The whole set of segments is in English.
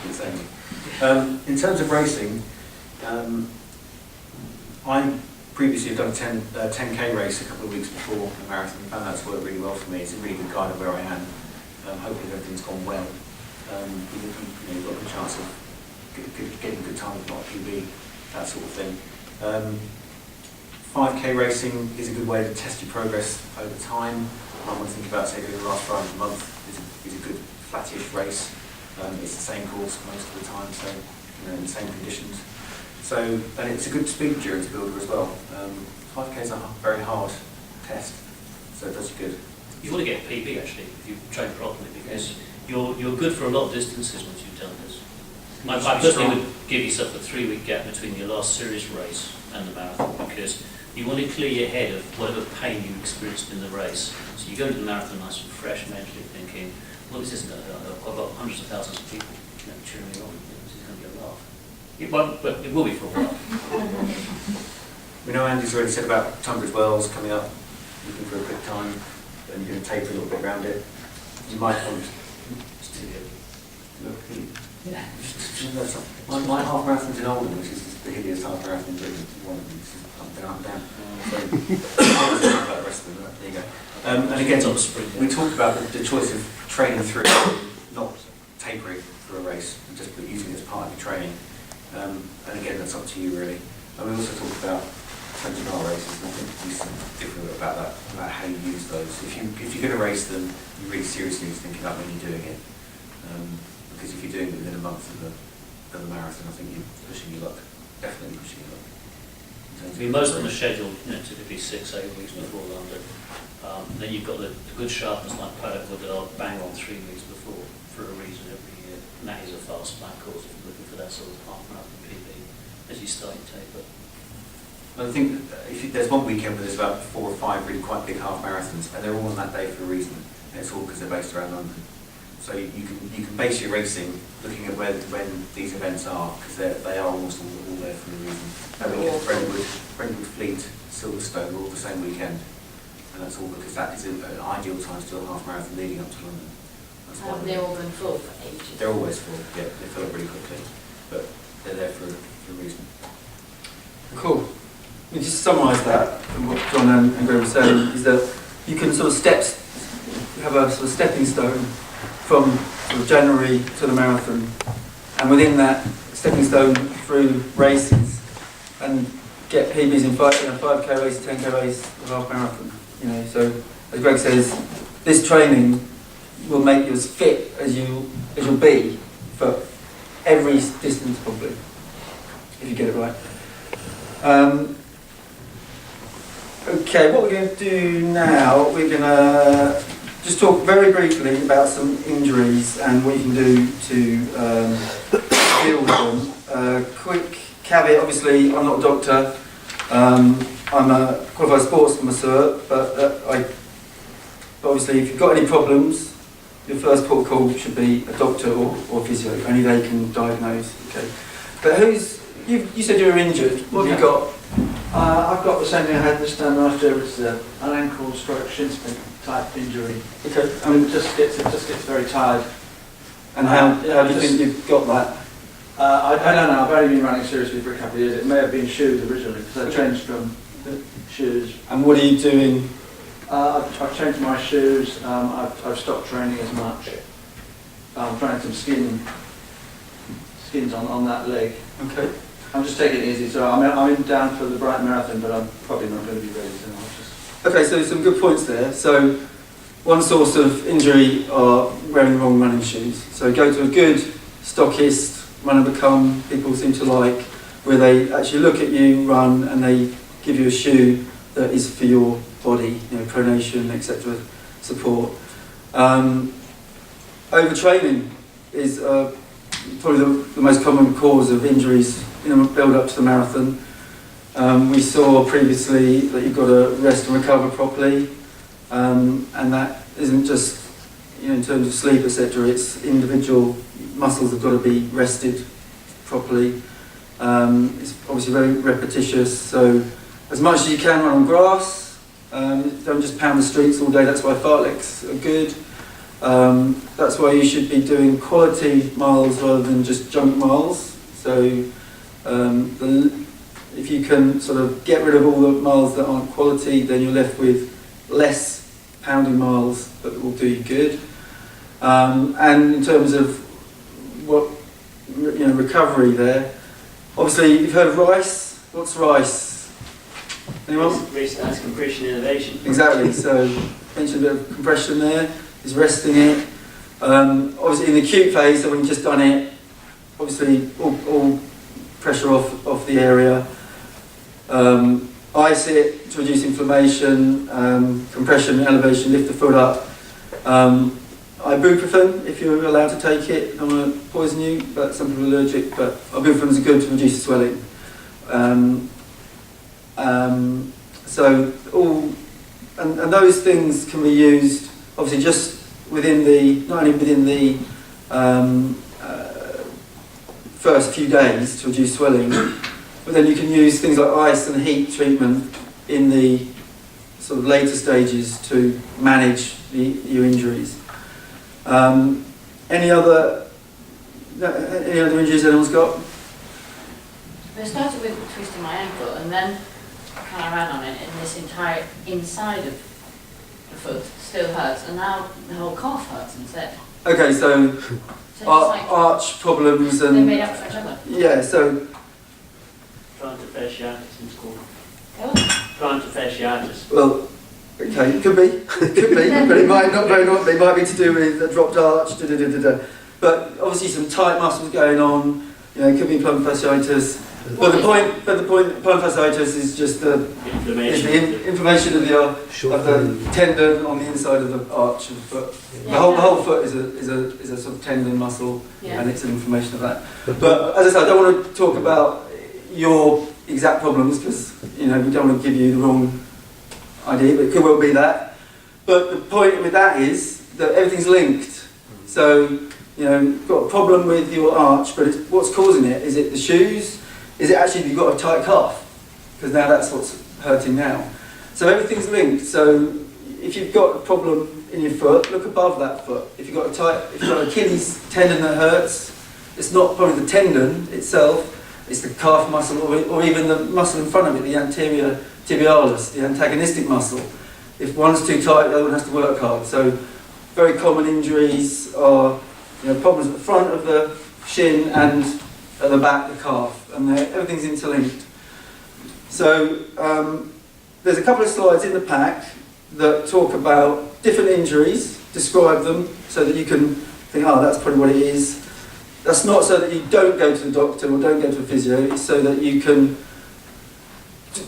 insanely. In terms of racing, I previously have done a 10K race a couple of weeks before the marathon, and found that's worked really well for me. It's a really good guide of where I am. Hopefully everything's gone well. You've got a good chance of getting a good time with not a PB, that sort of thing. 5K racing is a good way to test your progress over time. I want to think about, say, doing the last Friday of the month is a good flattish race. It's the same course most of the time, so in the same conditions. So, and it's a good speed endurance builder as well. 5K is a very hard test, so it does you good. You want to get a PB actually if you train properly, because you're good for a lot of distances once you've done this. I personally would give yourself a 3-week gap between your last serious race and the marathon, because you want to clear your head of whatever pain you experienced in the race. So you go into the marathon nice and fresh, mentally thinking, well, this isn't I've got hundreds of thousands of people cheering me on. This is going to be a laugh. It won't, but it will be for a while. We know Andy's already said about Tunbridge Wells coming up, looking for a quick time, and you're going to taper a little bit around it. You might want my half marathon's in Oldham, which is the hideous half marathon in Britain. One of them is up, down, down. So, about the rest of them. There you go. And again, we talked about the choice of training through, not tapering for a race, and just using it as part of your training. And again, that's up to you really. And we also talked about 20-mile races, and I think there's something different about that, about how you use those. If you're going to race them, you really seriously need to think about when you're doing it. Because if you're doing it within a month of the marathon, I think you're pushing your luck, definitely pushing your luck. I mean, most of them are scheduled, typically 6-8 weeks before London. Then you've got the good sharpness like Paddock that are bang on 3 weeks before for a reason every year. And that is a fast back course if you're looking for that sort of half marathon PB as you start your taper. I think there's one weekend where there's about 4 or 5 really quite big half marathons, and they're all on that day for a reason. And it's all because they're based around London. So you can base your racing looking at when these events are, because they are almost all there for a reason. Brentwood, Fleet, Silverstone are all the same weekend, and that's all because that is an ideal time to do a half marathon leading up to London. They're all been full for ages. They're always full. Yeah, they fill up really quickly, but they're there for a reason. Cool. We just summarise that from what John and Greg were saying, is that you can sort of have a sort of stepping stone from sort of January to the marathon, and within that stepping stone through races, and get PBs in 5K race, 10K race, a half marathon. So as Greg says, this training will make you as fit as you'll be for every distance probably, if you get it right. Okay, what we're going to do now, we're going to just talk very briefly about some injuries and what you can do to deal with them. Quick caveat, obviously I'm not a doctor, I'm a qualified sports masseur, but obviously if you've got any problems, your first port of call should be a doctor or physio, only they can diagnose. Okay. But you said you were injured, what have you got? I've got the same thing I had this time last year, which is an ankle stroke shin splint type injury. Okay. It just gets very tired. And how do you think you've got that? I don't know, I've only been running seriously for a couple of years. It may have been shoes originally, because I changed from shoes. And what are you doing? I've changed my shoes, I've stopped training as much. I'm trying some skins on that leg. Okay. I'm just taking it easy, so I'm in down for the Brighton Marathon, but I'm probably not going to be ready, so I'll just... Okay, so some good points there. So one source of injury are wearing the wrong running shoes. So go to a good stockist, run and become, people seem to like, where they actually look at you, run, and they give you a shoe that is for your body, pronation, etc., support. Overtraining is probably the most common cause of injuries in the build up to the marathon. We saw previously that you've got to rest and recover properly, and that isn't just in terms of sleep, etc. It's individual muscles have got to be rested properly. It's obviously very repetitious, so as much as you can run on grass. Don't just pound the streets all day. That's why fartleks are good. That's why you should be doing quality miles rather than just junk miles. So if you can sort of get rid of all the miles that aren't quality, then you're left with less pounding miles that will do you good. And in terms of what recovery there, obviously you've heard of RICE. What's RICE? Anyone? Restart compression innovation. Exactly. So mentioned a bit of compression there. Is resting it. Obviously in the acute phase, so when you've just done it, obviously all pressure off the area. Ice it to reduce inflammation, compression, elevation, lift the foot up. Ibuprofen, if you're allowed to take it. I don't want to poison you, but some people are allergic, but ibuprofen is good to reduce the swelling. So and those things can be used obviously just within not only within the first few days to reduce swelling, but then you can use things like ice and heat treatment in the sort of later stages to manage your injuries. Any other injuries anyone's got? I started with twisting my ankle and then I kind of ran on it, and this entire inside of the foot still hurts, and now the whole calf hurts instead. Okay, so So it's like arch problems they're and made up for each other. yeah, so Plantar fasciitis it's called. Go on. Plantar fasciitis. well, okay, it could be, but it might not very not. It might be to do with a dropped arch, but obviously some tight muscles going on. It could be plantar fasciitis. But the point, plantar fasciitis is just the inflammation of the tendon on the inside of the arch of the foot. Yeah. The whole foot is a sort of tendon muscle, Yeah. and it's an inflammation of that. But as I said, I don't want to talk about your exact problems because we don't want to give you the wrong idea, but it could well be that. But the point with that is that everything's linked. So you've got a problem with your arch, but what's causing it? Is it the shoes? Is it actually you've got a tight calf? Because now that's what's hurting now. So everything's linked. So if you've got a problem in your foot, look above that foot. If you've got an Achilles tendon that hurts, it's not probably the tendon itself, it's the calf muscle or even the muscle in front of it, the anterior tibialis, the antagonistic muscle. If one's too tight, the other one has to work hard. So very common injuries are problems at the front of the shin and at the back, the calf, and everything's interlinked. So there's a couple of slides in the pack that talk about different injuries, describe them so that you can think, oh, that's probably what it is. That's not so that you don't go to the doctor or don't go to a physio, it's so that you can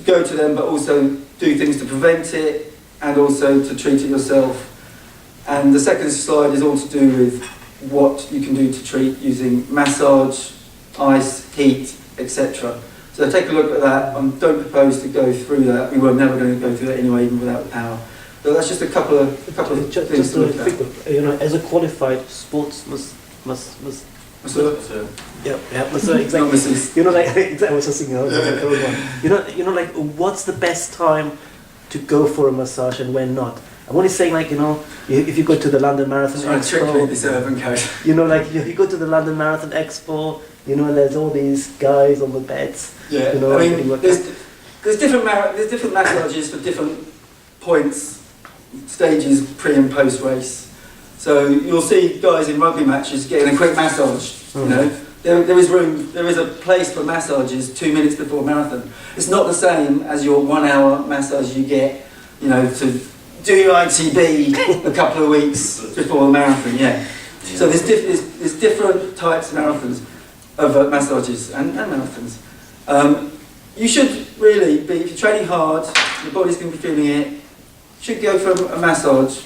go to them but also do things to prevent it and also to treat it yourself. And the second slide is all to do with what you can do to treat using massage, ice, heat, etc. So take a look at that. I don't propose to go through that. We were never going to go through that anyway, even without the power. So that's just a couple of things to look at. As a qualified sports must yeah, exactly. Not Mrs. Exactly. I was just thinking, like what's the best time to go for a massage and when not? I'm only saying, if you go to the London Marathon Expo, this urban code. you go to the London Marathon Expo, there's all these guys on the beds. Yeah, I mean, there's different massages for different points, stages, pre and post race. So you'll see guys in rugby matches getting a quick massage. There is a place for massages 2 minutes before a marathon. It's not the same as your 1 hour massage you get, to do your ITB a couple of weeks before the marathon. Yeah. So there's different types of marathons, of massages and marathons. You should really be, if you're training hard, your body's going to be feeling it. You should go for a massage.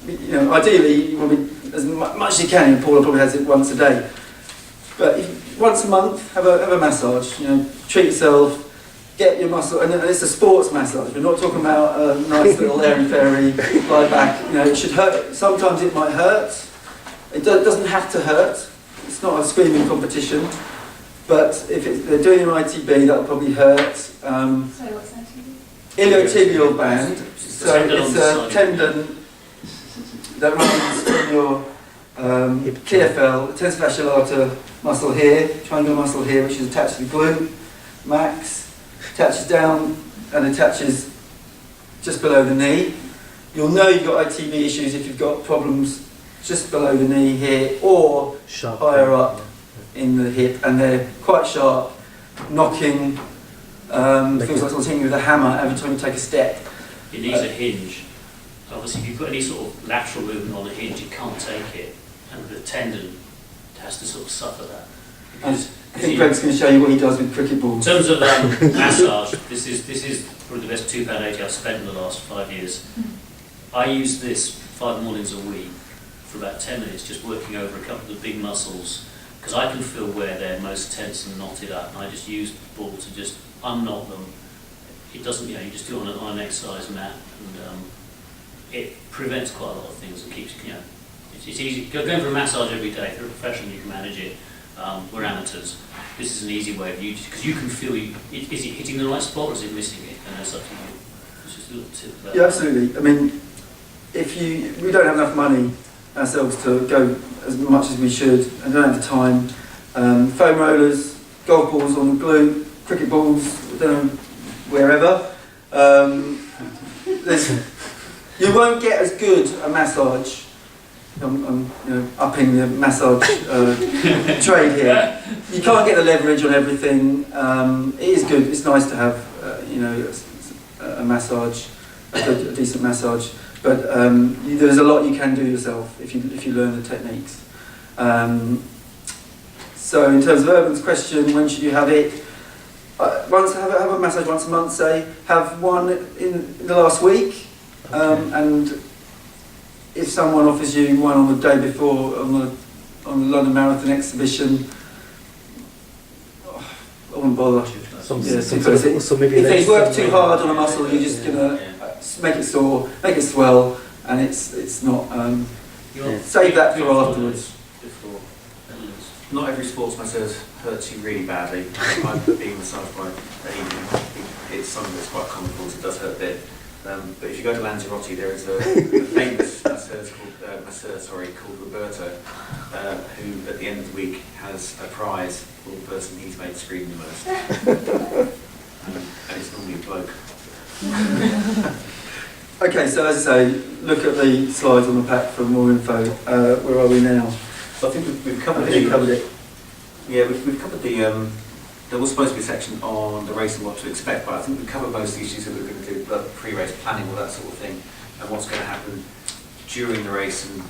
Ideally, you want to be as much as you can. And Paula probably has it once a day. But once a month, have a massage. Treat yourself, get your muscle, and it's a sports massage. We're not talking about a nice little airy-fairy lie back. It should hurt. Sometimes it might hurt. It doesn't have to hurt. It's not a screaming competition. But if they're doing an ITB, that'll probably hurt. Sorry, what's that? Iliotibial band. So it's a tendon that runs from on your TFL, tensor fasciae lata muscle here, triangular muscle here, which is attached to the glute max, attaches down and attaches just below the knee. You'll know you've got ITB issues if you've got problems just below the knee here or Sharp. higher up in the hip, and they're quite sharp, knocking, feels like someone's hitting you with a hammer every time you take a step. It needs a hinge. Obviously, if you've got any sort of lateral movement on the hinge, it can't take it, and the tendon has to sort of suffer that. Because I think Greg's going to show you what he does with cricket in balls. terms of massage, this is probably the best £2.80 I've spent in the last 5 years. I use this 5 mornings a week for about 10 minutes, just working over a couple of the big muscles, because I can feel where they're most tense and knotted up, and I just use the ball to just unknot them. It doesn't, you just do it on an exercise mat, and it prevents quite a lot of things and keeps, it's easy. Going for a massage every day, if you're a professional, you can manage it. We're amateurs. This is an easy way of using, because you can feel, is it hitting the right spot or is it missing it? And that's up to you. It's just a little tip about Yeah, absolutely. I mean, we don't have enough money ourselves to go as much as we should, and don't have the time. Foam rollers, golf balls on the glute, cricket balls, I don't know, wherever. You won't get as good a massage. I'm upping the massage trade here. You can't get the leverage on everything. It is good. It's nice to have a massage, a decent massage. But there's a lot you can do yourself if you learn the techniques. So in terms of Urban's question, when should you have it? Have a massage once a month, say. Have one in the last week. And if someone offers you one on the day before on the London Marathon exhibition, I wouldn't bother. If they work too hard on a muscle, you're just gonna make it sore, make it swell, and it's not. Save that for afterwards. Not every sports massage hurts you really badly. I've been massaged by it's something that's quite comical, so it does hurt a bit. But if you go to Lanzarote, there is a famous masseur called Roberto, who at the end of the week has a prize for the person he's made scream the most. And it's normally a bloke. Okay, so as I say, look at the slides on the pack for more info. Where are we now? So I think we've covered it. Yeah, we've covered the. There was supposed to be a section on the race and what to expect, but I think we've covered most of the issues that we're going to do, like pre-race planning, all that sort of thing, and what's going to happen during the race, and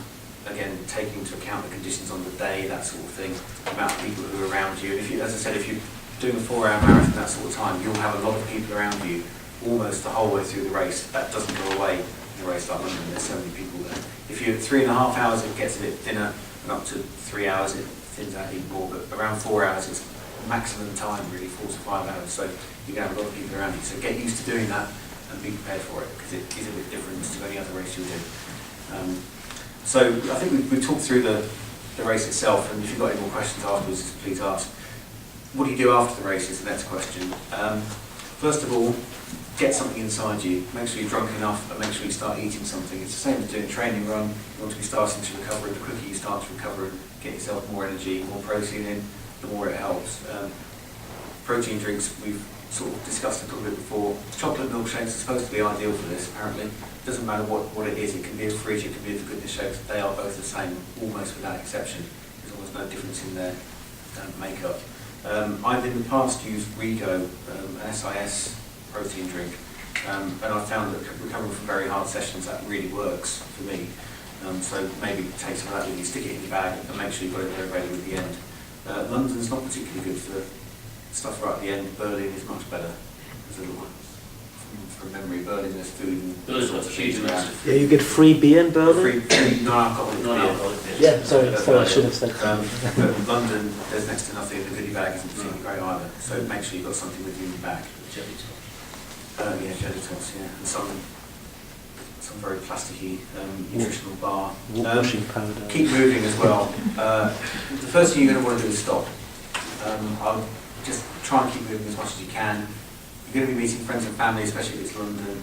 again, taking into account the conditions on the day, that sort of thing, the amount of people who are around you. And if you, as I said, if you're doing a 4-hour marathon, that sort of time, you'll have a lot of people around you almost the whole way through the race. That doesn't go away in a race like London, there's so many people there. If you're 3.5 hours, it gets a bit thinner, and up to 3 hours, it thins out even more, but around 4 hours, it's maximum time, really, 4 to 5 hours, so you can have a lot of people around you. So get used to doing that and be prepared for it, because it is a bit different to any other race you'll do. So I think we've talked through the race itself, and if you've got any more questions afterwards, please ask. What do you do after the race is the next question. First of all, get something inside you. Make sure you're drunk enough, and make sure you start eating something. It's the same as doing a training run. You want to be starting to recover, and the quicker you start to recover and get yourself more energy, more protein in, the more it helps. Protein drinks, we've sort of discussed a little bit before. Chocolate milkshakes are supposed to be ideal for this, apparently. It doesn't matter what it is. It can be a fridge, it can be a goodness shakes. They are both the same, almost without exception. There's almost no difference in their makeup. I've in the past used Rego, an SIS protein drink, and I've found that recovering from very hard sessions, that really works for me. So maybe take some of that with you, stick it in your bag, and make sure you've got it very ready with the end. London's not particularly good for stuff right at the end. Berlin is much better. There's a little one. From memory, Berlin there's food and Berlin's got huge amounts of Yeah, you get free beer in Berlin. free non-alcoholic beer. Yeah, sorry, I should have said. But in London, there's next to nothing. The goodie bag isn't particularly great either. So make sure you've got something with you in your bag. jelly tots. Yeah, jelly tots, yeah, and some very plasticky nutritional bar. Washing powder. Keep moving as well. The first thing you're going to want to do is stop. I'll just try and keep moving as much as you can. You're going to be meeting friends and family, especially if it's London.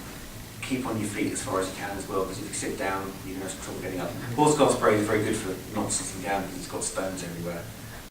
keep on your feet as far as you can as well, because if you sit down, you can have trouble getting up. Horse cart spray is very good for not sitting down because it's got stones everywhere.